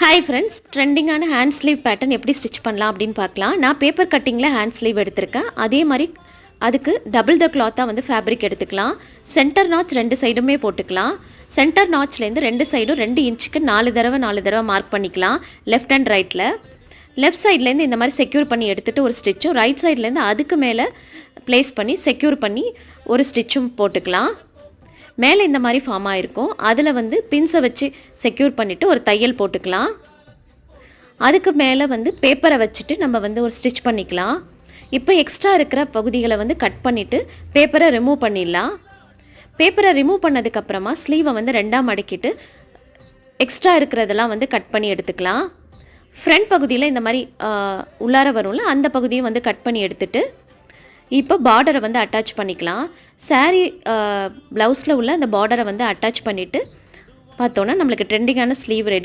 Hi friends, ட்ரெண்டிங்கான hand sleeve pattern எப்படி stitch பண்ணலாம் அப்படின்னு பார்க்கலாம். நான் பேப்பர் கட்டிங்கில் ஹேண்ட் ஸ்லீவ் எடுத்திருக்கேன். அதே மாதிரி அதுக்கு டபுள் த கிளாத்தாக வந்து ஃபேப்ரிக் எடுத்துக்கலாம். சென்டர் நாச் 2 சைடுமே போட்டுக்கலாம். சென்டர் நாச்லேருந்து 2 சைடும் 2 இன்ச்சுக்கு 4 தடவை மார்க் பண்ணிக்கலாம். லெஃப்ட் அண்ட் ரைட்டில் லெஃப்ட் சைட்லேருந்து இந்த மாதிரி செக்யூர் பண்ணி எடுத்துகிட்டு ஒரு ஸ்டிச்சும், ரைட் சைட்லேருந்து அதுக்கு மேலே ப்ளேஸ் பண்ணி செக்யூர் பண்ணி ஒரு ஸ்டிச்சும் போட்டுக்கலாம். மேலே இந்த மாதிரி ஃபார்ம் ஆகிருக்கும். அதில் வந்து பின்ஸை வச்சு செக்யூர் பண்ணிவிட்டு ஒரு தையல் போட்டுக்கலாம். அதுக்கு மேலே வந்து பேப்பரை வச்சுட்டு நம்ம வந்து ஒரு ஸ்டிச் பண்ணிக்கலாம். இப்போ எக்ஸ்ட்ரா இருக்கிற பகுதிகளை வந்து கட் பண்ணிவிட்டு பேப்பரை ரிமூவ் பண்ணிடலாம். பேப்பரை ரிமூவ் பண்ணதுக்கப்புறமா ஸ்லீவை வந்து 2ஆக மடக்கிட்டு எக்ஸ்ட்ரா இருக்கிறதெல்லாம் வந்து கட் பண்ணி எடுத்துக்கலாம். ஃப்ரண்ட் பகுதியில் இந்த மாதிரி உள்ளார வரும்ல, அந்த பகுதியை வந்து கட் பண்ணி எடுத்துட்டு இப்போ பார்டரை வந்து அட்டாச் பண்ணிக்கலாம். சாரீ ப்ளவுஸில் உள்ள அந்த பார்டரை வந்து அட்டாச் பண்ணிவிட்டு பார்த்தோன்னா நம்மளுக்கு ட்ரெண்டிங்கான ஸ்லீவ் ரெடி.